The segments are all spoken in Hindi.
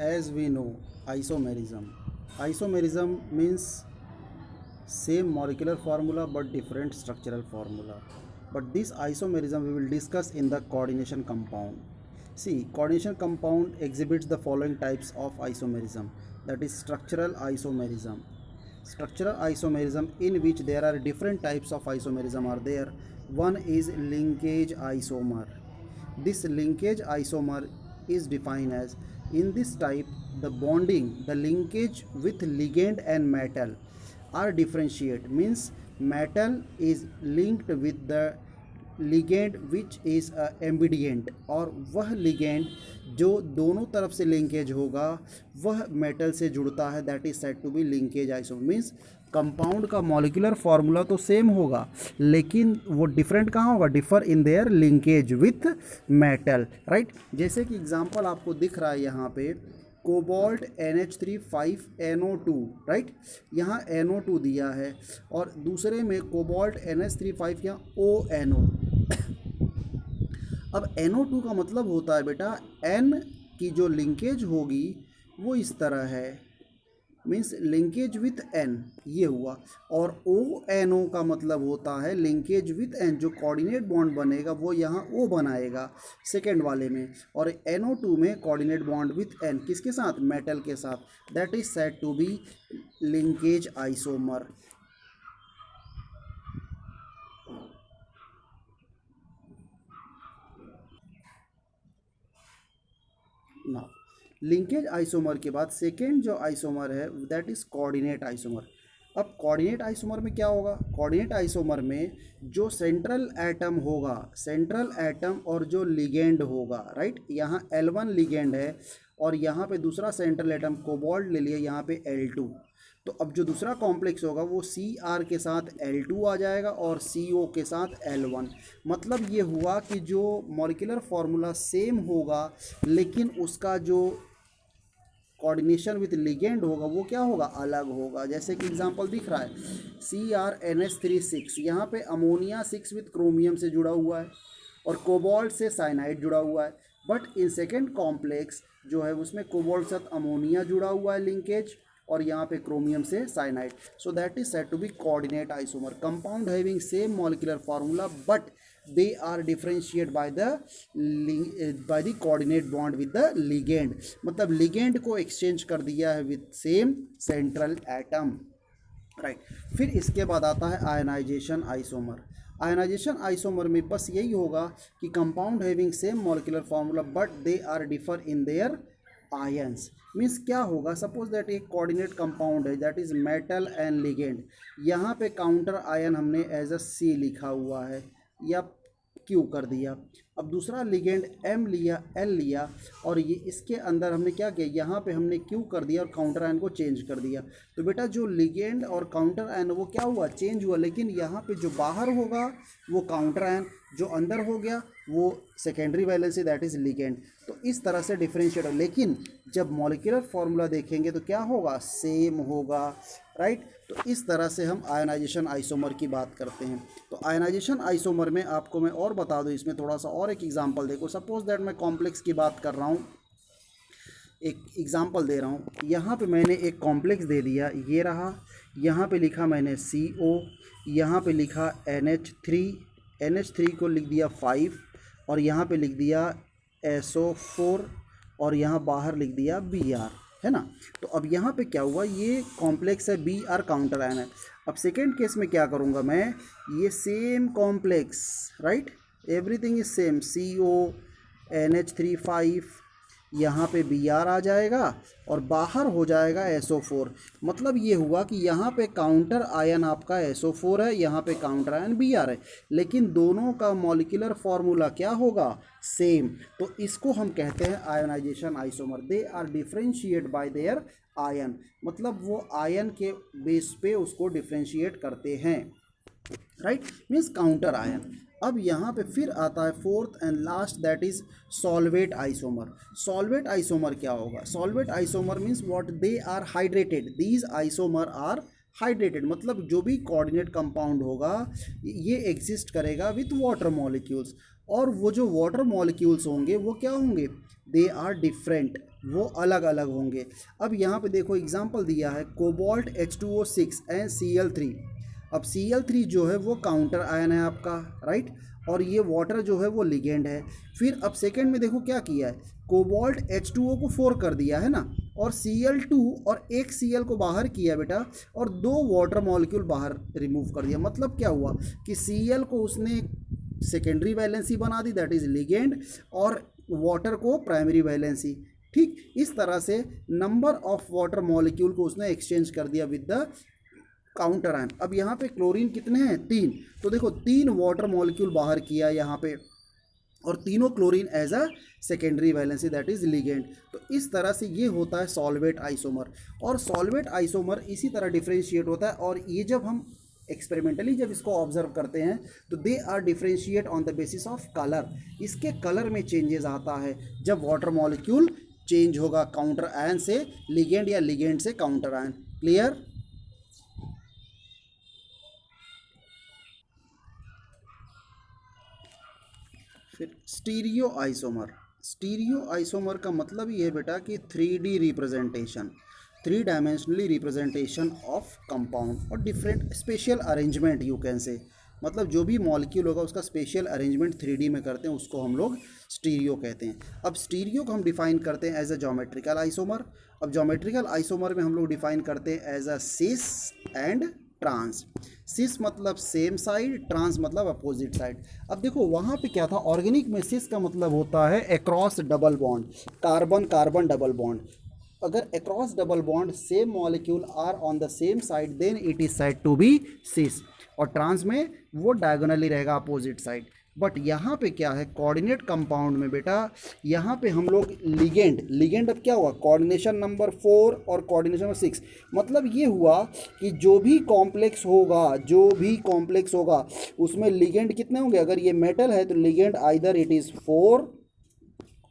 As we know, isomerism means same molecular formula but different structural formula. But this isomerism we will discuss in the coordination compound. See, coordination compound exhibits the following types of isomerism, that is structural isomerism. Structural isomerism, in which there are different types of isomerism are there. One is linkage isomer. This linkage isomer is defined as, in this type, the bonding, the linkage with ligand and metal are differentiate, means metal is linked with the ligand which is एम्बिडियंट, और वह ligand जो दोनों तरफ से लिंकेज होगा वह मेटल से जुड़ता है, that is said to be linkage isomer. Means compound का मॉलिक्यूलर फार्मूला तो सेम होगा लेकिन वो डिफरेंट कहाँ होगा, differ in their linkage with metal, right. जैसे कि एग्जांपल आपको दिख रहा है यहाँ पे कोबाल्ट NH3 5NO2, राइट, यहाँ NO2 दिया है और दूसरे में कोबाल्ट NH3 5 यहाँ ONO। अब NO2 का मतलब होता है बेटा N की जो लिंकेज होगी वो इस तरह है, मीन्स लिंकेज विथ N, ये हुआ, और ONO का मतलब होता है लिंकेज विथ N, जो कोऑर्डिनेट बॉन्ड बनेगा वो यहाँ O बनाएगा सेकेंड वाले में, और NO2 में कोऑर्डिनेट बॉन्ड विथ N किसके साथ, मेटल के साथ, that is said to be linkage isomer. ना लिंकेज आइसोमर के बाद सेकेंड जो आइसोमर है दैट इज कोऑर्डिनेट आइसोमर। अब कोऑर्डिनेट आइसोमर में क्या होगा, कोऑर्डिनेट आइसोमर में जो सेंट्रल एटम होगा, सेंट्रल एटम और जो लिगेंड होगा, राइट, यहाँ L1 लिगेंड है और यहाँ पे दूसरा सेंट्रल एटम कोबाल्ट ले लिया, यहाँ पे L2, तो अब जो दूसरा कॉम्प्लेक्स होगा वो Cr के साथ L2 आ जाएगा और CO के साथ L1। मतलब ये हुआ कि जो मॉलिक्यूलर फार्मूला सेम होगा लेकिन उसका जो कोऑर्डिनेशन विथ लिगेंड होगा वो क्या होगा, अलग होगा। जैसे कि एग्जांपल दिख रहा है CrNH3 6, यहाँ पे अमोनिया 6 विथ क्रोमियम से जुड़ा हुआ है और कोबाल्ट से साइनाइड जुड़ा हुआ है, बट इन सेकेंड कॉम्प्लेक्स जो है उसमें कोबाल्ट के साथ अमोनिया जुड़ा हुआ है लिंकेज, और यहाँ पे क्रोमियम से cyanide, so that is said to be coordinate isomer. Compound having same molecular formula but they are differentiated by the coordinate bond with the ligand, मतलब ligand को exchange कर दिया है with same central atom, right. फिर इसके बाद आता है आयनाइजेशन आइसोमर। आयनाइजेशन आइसोमर में बस यही होगा कि compound having same molecular formula but they are differ in their ions. Means क्या होगा, सपोज दैट एक कोऑर्डिनेट कंपाउंड है that is metal and ligand, यहाँ पे काउंटर आयन हमने एज अ C लिखा हुआ है या Q कर दिया। अब दूसरा लिगेंड M लिया, L लिया, और ये इसके अंदर हमने क्या किया, यहाँ पे हमने Q कर दिया और काउंटर आयन को चेंज कर दिया। तो बेटा जो लिगेंड और काउंटर आयन वो क्या हुआ, चेंज हुआ, लेकिन यहाँ पे जो बाहर होगा वो काउंटर आयन, जो अंदर हो गया वो secondary valency that is ligand. तो इस तरह से डिफरेंशिएट हो, लेकिन जब मॉलिक्यूलर फार्मूला देखेंगे तो क्या होगा, सेम होगा, राइट। तो इस तरह से हम आयनाइजेशन आइसोमर की बात करते हैं। तो आयनाइजेशन आइसोमर में आपको मैं और बता दूं, इसमें थोड़ा सा और एक एग्जांपल देखो। सपोज दैट मैं कॉम्प्लेक्स की बात कर रहा हूँ, एक एग्जांपल दे रहा हूँ। यहाँ पे मैंने एक कॉम्प्लेक्स दे दिया, ये रहा, यहाँ पे लिखा मैंने CO, यहाँ पे लिखा NH3 को लिख दिया 5, और यहाँ पे लिख दिया SO4, और यहाँ बाहर लिख दिया Br, है ना। तो अब यहाँ पे क्या हुआ, ये कॉम्प्लेक्स है, Br काउंटर आयन है। अब सेकेंड केस में क्या करूँगा मैं, ये same complex, right, everything is same, CO NH3 5, यहाँ पे Br आ जाएगा और बाहर हो जाएगा SO4। मतलब ये हुआ कि यहाँ पे काउंटर आयन आपका SO4 है, यहाँ पे काउंटर आयन Br है, लेकिन दोनों का मॉलिक्यूलर फार्मूला क्या होगा, सेम। तो इसको हम कहते हैं ionisation isomer. They are differentiate by their ion, मतलब वो आयन के बेस पे उसको डिफरेंशिएट करते हैं, राइट, मीन्स काउंटर आयन। अब यहाँ पे फिर आता है fourth and last, that is solvate isomer. Solvate isomer क्या होगा, solvate isomer means what, they are hydrated, these isomer are hydrated, मतलब जो भी कोऑर्डिनेट कंपाउंड होगा ये एग्जिस्ट करेगा विथ वाटर मॉलिक्यूल्स, और वो जो वाटर मॉलिक्यूल्स होंगे वो क्या होंगे, दे आर डिफरेंट, वो अलग अलग होंगे। अब यहाँ पे देखो एग्जांपल दिया है कोबाल्ट H2O6 एंड Cl3। अब Cl3 जो है वो काउंटर आयन है आपका, राइट, और ये वाटर जो है वो लिगेंड है। फिर अब सेकंड में देखो क्या किया है, कोबाल्ट H2O को 4 कर दिया है ना, और Cl2 और एक Cl को बाहर किया बेटा, और 2 वाटर मॉलिक्यूल बाहर रिमूव कर दिया। मतलब क्या हुआ कि Cl को उसने सेकेंडरी वैलेंसी बना दी, दैट इज लिगेंड, और वाटर को प्राइमरी वैलेंसी। ठीक, इस तरह से नंबर ऑफ वाटर मॉलिक्यूल को उसने एक्सचेंज कर दिया विद द काउंटर आयन। अब यहाँ पे क्लोरीन कितने हैं, 3, तो देखो 3 वाटर मॉलिक्यूल बाहर किया यहाँ पे, और तीनों chlorine as a secondary valency, that is ligand. तो इस तरह से ये होता है सॉल्वेट आइसोमर। और सॉल्वेट आइसोमर इसी तरह डिफ्रेंशिएट होता है, और ये जब हम एक्सपेरिमेंटली जब इसको ऑब्जर्व करते हैं तो they are differentiate on the basis of colour. इसके कलर में चेंजेस आता है जब वाटर मॉलिक्यूल चेंज होगा काउंटर आयन से लिगेंड या लिगेंड से काउंटर आयन। क्लियर? फिर स्टीरियो आइसोमर। स्टीरियो आइसोमर का मतलब ये है बेटा कि 3D representation, 3 dimensionally representation of compound और different special arrangement you can say. मतलब जो भी मॉलिक्यूल होगा उसका स्पेशल अरेंजमेंट 3D में करते हैं, उसको हम लोग स्टीरियो कहते हैं। अब स्टीरियो को हम डिफाइन करते हैं एज अ ज्योमेट्रिकल आइसोमर। अब ज्योमेट्रिकल आइसोमर में हम लोग डिफाइन करते हैं as a cis and trans. Cis मतलब सेम साइड, ट्रांस मतलब अपोजिट साइड। अब देखो वहाँ पे क्या था, ऑर्गेनिक में सिस का मतलब होता है across double bond, carbon carbon double bond. अगर across double bond same molecule are on the same side then it is side to be cis, और ट्रांस में वो डायगोनली रहेगा अपोजिट साइड। बट यहाँ पे क्या है, कोऑर्डिनेट कंपाउंड में बेटा यहाँ पे हम लोग लिगेंड अब क्या हुआ, कोऑर्डिनेशन नंबर 4 और कोऑर्डिनेशन नंबर 6। मतलब ये हुआ कि जो भी कॉम्प्लेक्स होगा उसमें लिगेंड कितने होंगे। अगर ये मेटल है तो लिगेंड आइदर इट इज़ 4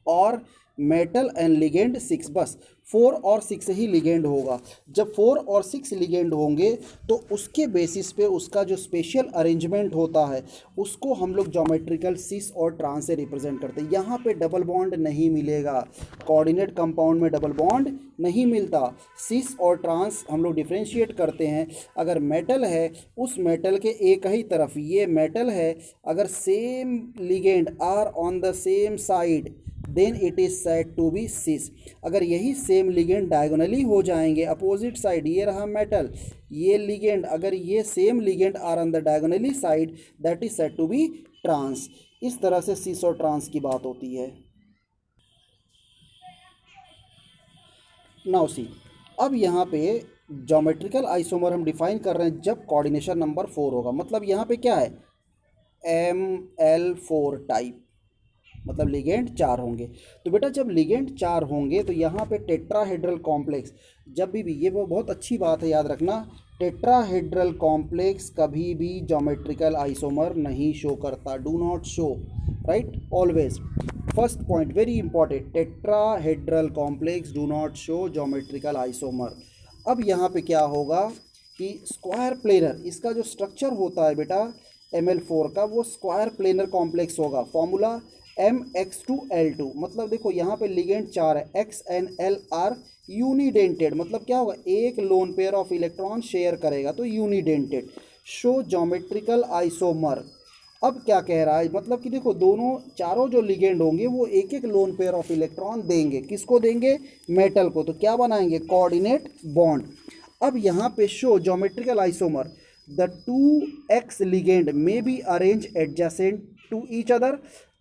और मेटल एंड लिगेंड 6, बस 4 और 6 ही लिगेंड होगा। जब 4 और 6 लिगेंड होंगे तो उसके बेसिस पे उसका जो स्पेशल अरेंजमेंट होता है उसको हम लोग ज्योमेट्रिकल सिस और ट्रांस से रिप्रेजेंट करते हैं। यहाँ पे डबल बॉन्ड नहीं मिलेगा, कोऑर्डिनेट कंपाउंड में डबल बॉन्ड नहीं मिलता। सिस और ट्रांस हम लोग डिफ्रेंशिएट करते हैं। अगर मेटल है उस मेटल के एक ही तरफ ये मेटल है, अगर same ligand are on the same side then it is said to be cis. अगर यही सेम लिगेंड डायगोनली हो जाएंगे अपोजिट साइड, ये रहा मेटल, ये लिगेंड, अगर ये same ligand are on the diagonally side that is said to be trans. इस तरह से सिस और ट्रांस की बात होती है। नाउ सी, अब यहाँ पे ज्योमेट्रिकल आइसोमर हम डिफाइन कर रहे हैं जब कोऑर्डिनेशन नंबर 4 होगा। मतलब यहाँ पे क्या है, ML4 टाइप, मतलब लिगेंड 4 होंगे। तो बेटा जब लिगेंड 4 होंगे तो यहाँ पे टेट्राहेड्रल कॉम्प्लेक्स, जब भी ये वो बहुत अच्छी बात है याद रखना, टेट्राहेड्रल कॉम्प्लेक्स कभी भी ज्योमेट्रिकल आइसोमर नहीं शो करता, do not show, right, always. First point very important, tetrahedral complex do not show geometrical isomer. अब यहाँ पे क्या होगा कि स्क्वायर प्लेनर, इसका जो स्ट्रक्चर होता है बेटा ML4 का, वो स्क्वायर प्लेनर कॉम्प्लेक्स होगा। Formula MX2L2। मतलब देखो यहाँ पे लिगेंड 4 है, X and L are unidentate. मतलब क्या होगा, एक lone pair of electron share करेगा तो यूनिडेंटेड। Show geometrical isomer. अब क्या कह रहा है, मतलब कि देखो दोनों चारों जो लिगेंड होंगे वो एक एक लोन पेयर ऑफ इलेक्ट्रॉन देंगे। किसको देंगे, मेटल को। तो क्या बनाएंगे, कोऑर्डिनेट बॉन्ड। अब यहाँ पे show geometrical isomer, the 2x ligand may be arrange adjacent to each other,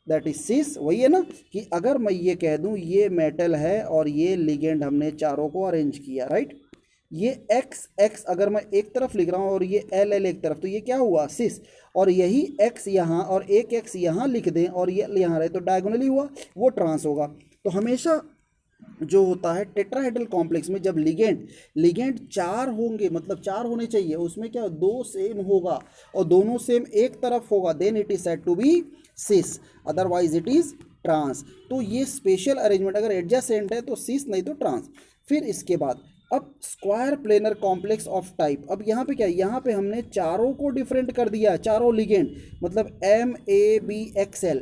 that is cis. वही है ना कि अगर मैं ये कह दूं ये मेटल है और ये लिगेंड हमने चारों को अरेंज किया, राइट, ये x अगर मैं एक तरफ लिख रहा हूँ और ये L एक तरफ, तो ये क्या हुआ, सिस। और यही x यहाँ और एक x यहाँ लिख दें और ये यहाँ रहे तो डायगोनली हुआ, वो ट्रांस होगा। तो हमेशा जो होता है टेट्राहेड्रल कॉम्प्लेक्स में जब लिगेंड 4 होंगे, मतलब 4 होने चाहिए, उसमें क्या 2 सेम होगा और दोनों सेम एक तरफ होगा, then it is said to be cis, otherwise it is trans. तो ये स्पेशल अरेंजमेंट, अगर एडजेसेंट है तो सिस नहीं तो ट्रांस। फिर इसके बाद अब square planar complex of type. अब यहाँ पे क्या है, यहाँ पे हमने चारों को डिफरेंट कर दिया, चारों लिगेंड, मतलब MABXL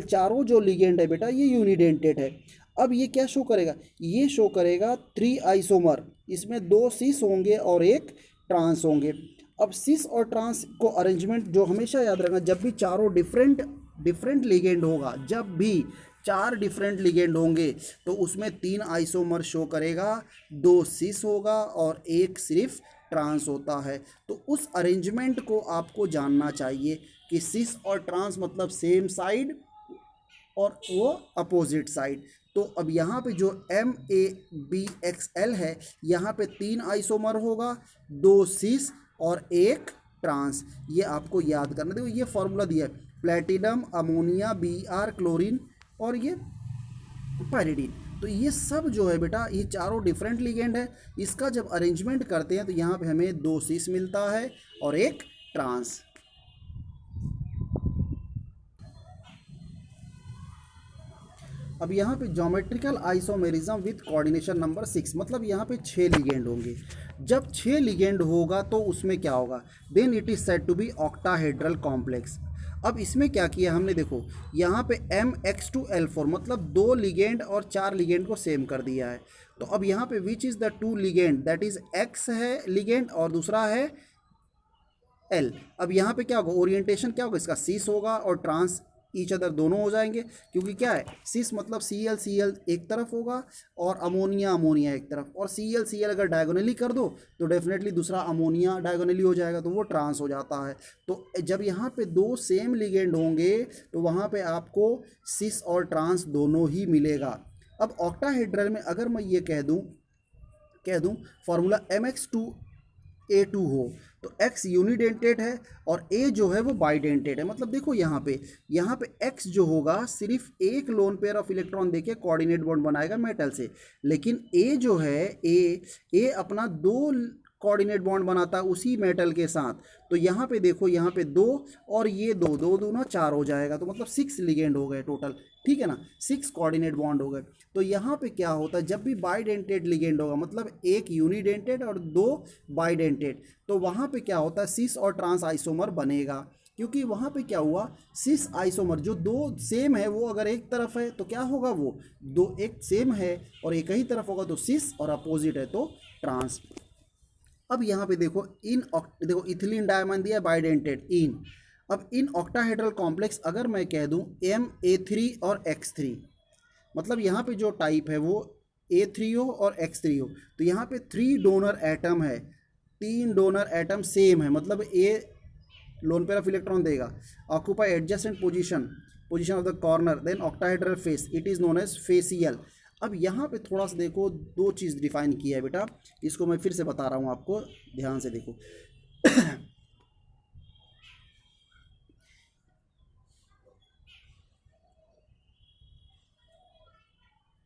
चारों जो लिगेंड है बेटा ये यूनिडेंटेड है। अब ये क्या शो करेगा, ये शो करेगा 3 आइसोमर, इसमें 2 सिस होंगे और एक ट्रांस होंगे। अब सिस और ट्रांस को अरेंजमेंट जो हमेशा याद रखना, जब भी चारों डिफरेंट डिफरेंट लिगेंड होगा, जब भी 4 डिफरेंट लिगेंड होंगे तो उसमें 3 आइसोमर शो करेगा, 2 सिस होगा और एक सिर्फ ट्रांस होता है। तो उस अरेंजमेंट को आपको जानना चाहिए कि सिस और ट्रांस मतलब सेम साइड और वो अपोजिट साइड। तो अब यहाँ पे जो MABXL है, यहाँ पे 3 आइसोमर होगा, 2 सिस और एक ट्रांस। ये आपको याद करना, देखो ये फॉर्मूला दिया है, प्लेटिनम, अमोनिया, Br, क्लोरीन और ये पायरिडीन। तो ये सब जो है बेटा, ये चारों डिफरेंट लिगेंड है। इसका जब अरेंजमेंट करते हैं तो यहाँ पे हमें 2 सिस मिलता है और एक ट्रांस। अब यहाँ पे geometrical isomerism with coordination number 6, मतलब यहाँ पे 6 लिगेंड होंगे। जब 6 लिगेंड होगा तो उसमें क्या होगा, then it is said to be octahedral complex. अब इसमें क्या किया हमने, देखो यहाँ पे MX2L4 मतलब 2 लिगेंड और 4 लिगेंड को सेम कर दिया है। तो अब यहाँ पे which is the 2 ligand, that is X है लिगेंड और दूसरा है L। अब यहाँ पे क्या होगा, ओरिएंटेशन क्या होगा, इसका सिस होगा और ट्रांस ईच अदर दोनों हो जाएंगे, क्योंकि क्या है, सिस मतलब Cl एक तरफ होगा और अमोनिया अमोनिया एक तरफ, और Cl अगर डायगोनली कर दो तो डेफिनेटली दूसरा अमोनिया डायगोनली हो जाएगा, तो वो ट्रांस हो जाता है। तो जब यहाँ पे 2 सेम लिगेंड होंगे तो वहाँ पे आपको सिस और ट्रांस दोनों ही मिलेगा। अब ऑक्टाहेड्रल में अगर मैं ये कह दूँ फॉर्मूला MX2A2 हो तो X यूनिडेंटेड है और A जो है वो बाइडेंटेड है। मतलब देखो यहाँ पे X जो होगा सिर्फ एक लोन पेयर ऑफ इलेक्ट्रॉन देके कोऑर्डिनेट बॉन्ड बनाएगा मेटल से, लेकिन A जो है A अपना 2 कोऑर्डिनेट बॉन्ड बनाता है उसी मेटल के साथ। तो यहाँ पे देखो, यहाँ पे 2 और ये 2 2 दूना 4 हो जाएगा, तो मतलब 6 लिगेंड हो गए टोटल, ठीक है ना, 6 कोऑर्डिनेट बॉन्ड हो गए। तो यहाँ पे क्या होता है, जब भी बाइडेंटेड लिगेंड होगा मतलब एक यूनिडेंटेड और 2 बाइडेंटेड, तो वहाँ पे क्या होता है, सिस और ट्रांस आइसोमर बनेगा। क्योंकि वहाँ पे क्या हुआ, सिस आइसोमर जो 2 सेम है वो अगर एक तरफ है तो क्या होगा, वो 2 एक सेम है और एक ही तरफ होगा तो सिस, और अपोजिट है तो ट्रांस। अब यहाँ पे देखो देखो इथिलीन डायमंड दिया बाइडेंटेड इन। अब इन ऑक्टाहेड्रल कॉम्प्लेक्स अगर मैं कह दूं MA3 और X3, मतलब यहाँ पे जो टाइप है वो A3 हो और X3 हो, तो यहाँ पे 3 डोनर एटम है, 3 डोनर एटम सेम है, मतलब A lone pair of electron देगा, occupy adjacent position of the corner, then octahedral face, it is known as facial. अब यहाँ पे थोड़ा सा देखो, 2 चीज़ डिफाइन किया है बेटा, इसको मैं फिर से बता रहा हूँ आपको, ध्यान से देखो।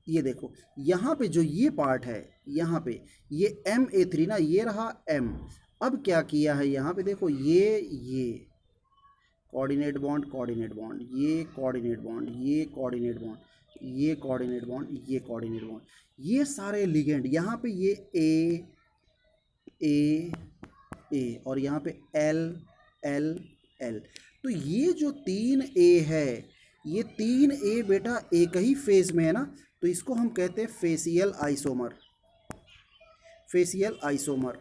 ये देखो यहाँ पे जो ये पार्ट है, यहाँ पे ये MA3 ना, ये रहा M। अब क्या किया है यहाँ पे देखो, ये कोऑर्डिनेट बॉन्ड कोऑर्डिनेट बॉन्ड, ये कोऑर्डिनेट बॉन्ड, ये कोऑर्डिनेट बॉन्ड, ये कोऑर्डिनेट बॉन्ड, ये कोऑर्डिनेट बॉन्ड, ये सारे लिगेंड यहाँ पे ये ए और यहाँ पे L। तो ये जो 3A है, ये 3A बेटा एक ही फेज में है ना, तो इसको हम कहते हैं फेसियल आइसोमर।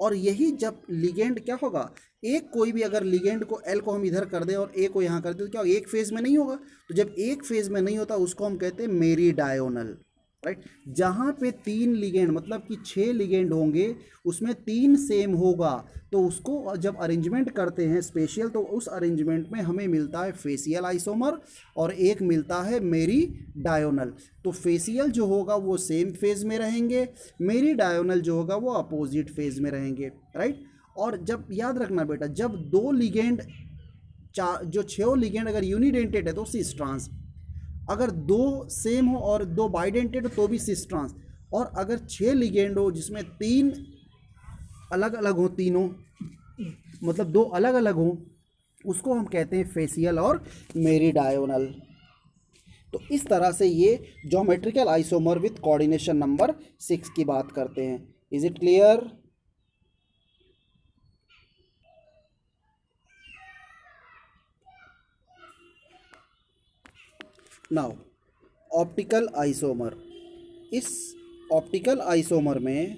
और यही जब लिगेंड क्या होगा, एक कोई भी अगर लिगेंड को L को हम इधर कर दें और A को यहाँ कर दें तो क्या एक फेज में नहीं होगा, तो जब एक फेज में नहीं होता उसको हम कहते हैं मेरीडायोनल, राइट। जहाँ पे 3 लिगेंड मतलब कि 6 लिगेंड होंगे उसमें 3 सेम होगा, तो उसको जब अरेंजमेंट करते हैं स्पेशल, तो उस अरेंजमेंट में हमें मिलता है फेसियल आइसोमर और एक मिलता है मेरीडायोनल। तो फेसियल जो होगा वो सेम फेज में रहेंगे, मेरीडायोनल जो होगा वो अपोजिट फेज में रहेंगे, राइट। और जब याद रखना बेटा, जब 2 लिगेंड जो 6 लिगेंड अगर यूनिडेंटेड है तो सिस ट्रांस, अगर 2 सेम हो और 2 बाइडेंटेड हो तो भी सिस ट्रांस, और अगर 6 लिगेंड हो जिसमें 3 अलग अलग हो, तीनों मतलब 2 अलग अलग हो, उसको हम कहते हैं फेसियल और मेरीडायोनल। तो इस तरह से ये geometrical isomer with coordination number 6 की बात करते हैं। Is it clear? Now optical isomer, इस ऑप्टिकल आइसोमर में,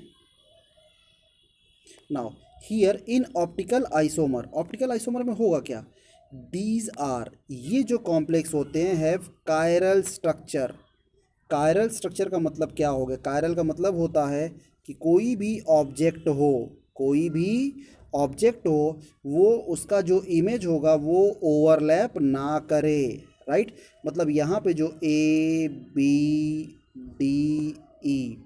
now here in optical isomer में होगा क्या, दीज आर, ये जो कॉम्प्लेक्स होते हैं have chiral structure. Chiral structure का मतलब क्या हो गया, कायरल का मतलब होता है कि कोई भी ऑब्जेक्ट हो, कोई भी ऑब्जेक्ट हो वो उसका जो इमेज होगा वो ओवरलैप ना करे, राइट। मतलब यहाँ पे जो ए बी डी ई,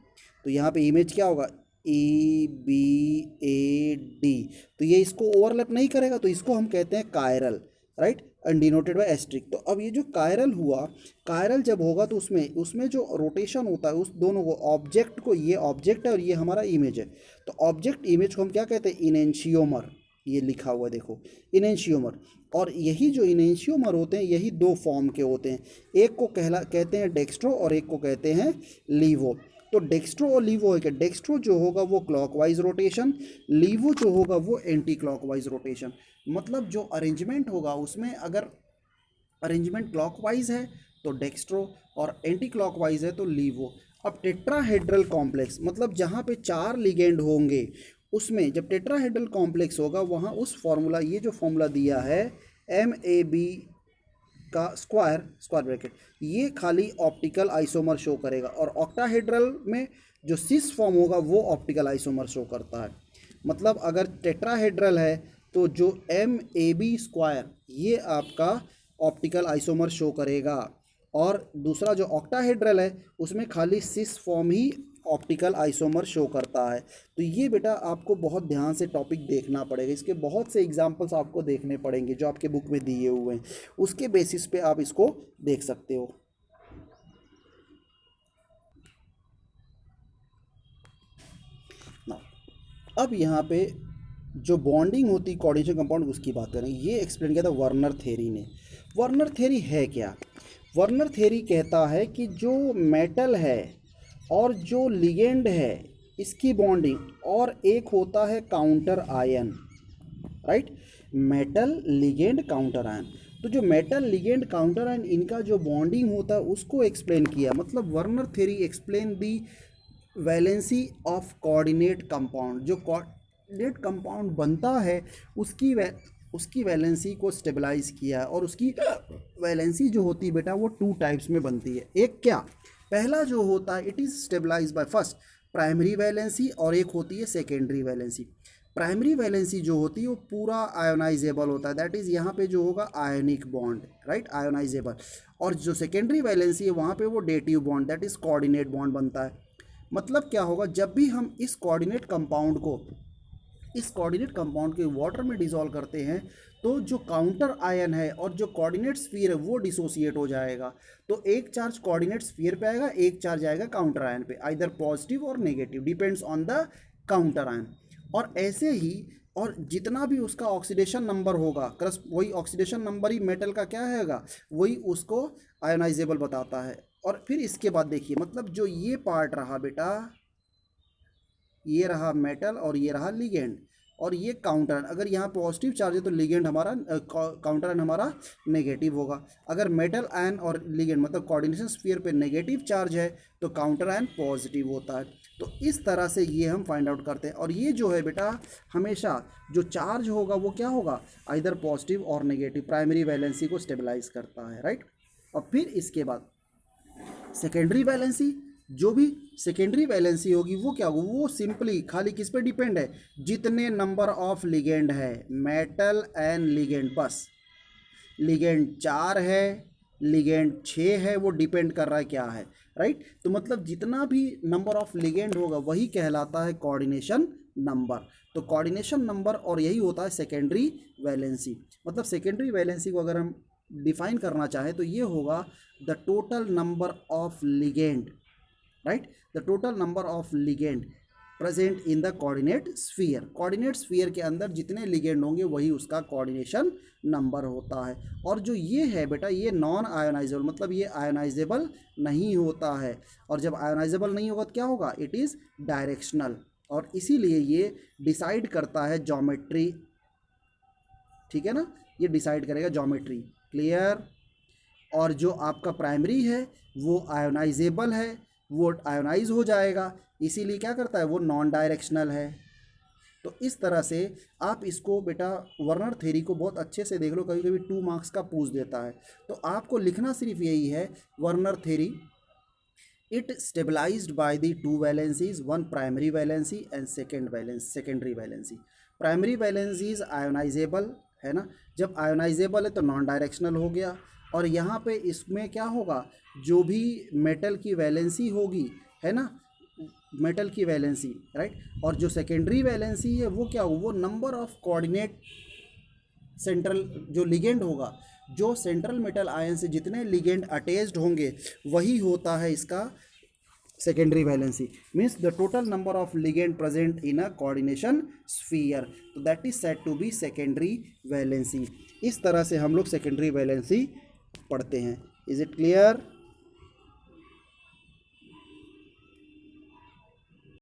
तो यहाँ पे इमेज क्या होगा, ए बी ए डी, तो ये इसको ओवरलैप नहीं करेगा, तो इसको हम कहते हैं chiral, right, and denoted by asterisk. तो अब ये जो कायरल हुआ, कायरल जब होगा तो उसमें उसमें जो रोटेशन होता है उस दोनों को, ऑब्जेक्ट को, ये ऑब्जेक्ट है और ये हमारा इमेज है, तो ऑब्जेक्ट इमेज को हम क्या कहते हैं, इनेंशियोमर, ये लिखा हुआ है देखो, इनेंशियोमर। और यही जो इनेंशियोमर होते हैं यही दो फॉर्म के होते हैं, एक को कहते हैं डेक्स्ट्रो और एक को कहते हैं लीवो। तो डेक्स्ट्रो और लीवो है कि डेक्स्ट्रो जो होगा वो क्लॉकवाइज रोटेशन, लीवो जो होगा वो एंटी क्लॉकवाइज रोटेशन। मतलब जो अरेंजमेंट होगा उसमें अगर अरेंजमेंट क्लॉकवाइज है तो डेक्स्ट्रो और एंटी क्लॉकवाइज है तो लीवो। अब टेट्राहेड्रल कॉम्प्लेक्स मतलब जहाँ पे 4 लिगेंड होंगे उसमें जब टेट्राहेड्रल कॉम्प्लेक्स होगा वहाँ उस फॉर्मूला, ये जो फॉर्मूला दिया है MAB का स्क्वायर ब्रैकेट, ये खाली ऑप्टिकल आइसोमर शो करेगा, और ऑक्टाहेड्रल में जो सिस फॉर्म होगा वो ऑप्टिकल आइसोमर शो करता है। मतलब अगर टेट्राहेड्रल है तो जो MAB स्क्वायर ये आपका ऑप्टिकल आइसोमर शो करेगा, और दूसरा जो ऑक्टाहेड्रल है उसमें खाली सिस फॉर्म ही ऑप्टिकल आइसोमर शो करता है। तो ये बेटा आपको बहुत ध्यान से टॉपिक देखना पड़ेगा, इसके बहुत से एग्जांपल्स आपको देखने पड़ेंगे जो आपके बुक में दिए हुए हैं, उसके बेसिस पे आप इसको देख सकते हो। ना अब यहाँ पे जो बॉन्डिंग होती है कोऑर्डिनेशन कंपाउंड उसकी बात करें, ये एक्सप्लेन किया था वर्नर थ्योरी ने। वर्नर थ्योरी है क्या, वर्नर थ्योरी कहता है कि जो मेटल है और जो लिगेंड है इसकी बॉन्डिंग, और एक होता है counter ion, right, metal ligand counter ion. तो जो मेटल लिगेंड काउंटर आयन इनका जो बॉन्डिंग होता है उसको एक्सप्लेन किया। मतलब Werner theory explain the valency of coordinate compound, जो कोऑर्डिनेट कंपाउंड बनता है उसकी वैलेंसी को स्टेबलाइज किया, और उसकी वैलेंसी जो होती है बेटा वो 2 टाइप्स में बनती है। एक क्या, पहला जो होता है it is stabilise by first primary valency, और एक होती है सेकेंडरी वैलेंसी। प्राइमरी वैलेंसी जो होती है वो पूरा आयोनाइजेबल होता है, दैट इज़ यहाँ पे जो होगा आयोनिक बॉन्ड, राइट, आयोनाइजेबल। और जो सेकेंडरी वैलेंसी है वहाँ पे वो dative bond, that is coordinate bond बनता है। मतलब क्या होगा, जब भी हम इस कोऑर्डिनेट कंपाउंड के वाटर में डिसॉल्व करते हैं तो जो काउंटर आयन है और जो कोऑर्डिनेट स्फीयर है वो डिसोसिएट हो जाएगा। तो एक चार्ज कोऑर्डिनेट स्फीयर पे आएगा, एक चार्ज आएगा काउंटर आयन पे, आइदर पॉजिटिव और negative, depends on the counter ion. और ऐसे ही, और जितना भी उसका ऑक्सीडेशन नंबर होगा, वही ऑक्सीडेशन नंबर ही मेटल का क्या हैगा, वही उसको आयोनाइजेबल बताता है। और फिर इसके बाद देखिए, मतलब जो ये पार्ट रहा बेटा, ये रहा मेटल और ये रहा लिगेंड, और ये काउंटर आयन। अगर यहाँ पॉजिटिव चार्ज है तो लिगेंड हमारा काउंटर आयन हमारा नेगेटिव होगा। अगर मेटल आयन और लिगेंड मतलब कोऑर्डिनेशन स्फीयर पे नेगेटिव चार्ज है तो काउंटर आयन पॉजिटिव होता है। तो इस तरह से ये हम फाइंड आउट करते हैं। और ये जो है बेटा हमेशा जो चार्ज होगा वो क्या होगा, आइदर पॉजिटिव और नेगेटिव, प्राइमरी वैलेंसी को स्टेबलाइज करता है, राइट। और फिर इसके बाद सेकेंडरी वैलेंसी, जो भी सेकेंडरी वैलेंसी होगी वो क्या होगी, वो सिंपली खाली किस पे डिपेंड है, जितने नंबर ऑफ लिगेंड है, मेटल एंड लिगेंड, बस लिगेंड 4 है, लिगेंड 6 है, वो डिपेंड कर रहा है क्या है, राइट। तो मतलब जितना भी नंबर ऑफ लिगेंड होगा वही कहलाता है कोऑर्डिनेशन नंबर। तो कोऑर्डिनेशन नंबर, और यही होता है सेकेंडरी वैलेंसी। मतलब सेकेंडरी वैलेंसी को अगर हम डिफाइन करना चाहें तो ये होगा the total number of ligand, right, the total number of ligand present in the coordinate sphere. Coordinate sphere के अंदर जितने लिगेंड होंगे वही उसका कोऑर्डिनेशन नंबर होता है। और जो ये है बेटा ये नॉन आयोनाइजेबल, मतलब ये आयोनाइजेबल नहीं होता है, और जब आयोनाइजेबल नहीं होगा तो क्या होगा, इट इज़ डायरेक्शनल, और इसीलिए ये डिसाइड करता है ज्योमेट्री, ठीक है ना, ये डिसाइड करेगा ज्योमेट्री, क्लियर। और जो आपका प्राइमरी है वो आयोनाइजेबल है, वो आयोनाइज हो जाएगा, इसीलिए क्या करता है, वो नॉन डायरेक्शनल है। तो इस तरह से आप इसको बेटा वर्नर थ्योरी को बहुत अच्छे से देख लो, कभी कभी 2 मार्क्स का पूछ देता है। तो आपको लिखना सिर्फ यही है, Werner theory it stabilised by the 2 valencies, 1 primary valency and secondary valency. Primary valency is ionisable है ना, जब आयोनाइजेबल है तो नॉन डायरेक्शनल हो गया। और यहाँ पे इसमें क्या होगा, जो भी मेटल की वैलेंसी होगी है ना, मेटल की वैलेंसी राइट, और जो सेकेंडरी वैलेंसी है वो क्या होगा, वो नंबर ऑफ कोऑर्डिनेट सेंट्रल जो लिगेंड होगा, जो सेंट्रल मेटल आयन से जितने लिगेंड अटैच्ड होंगे वही होता है इसका secondary valency. Means the total number of ligand present in a coordination sphere, तो that is said to be secondary valency. इस तरह से हम लोग सेकेंडरी वैलेंसी पढ़ते हैं। Is it clear?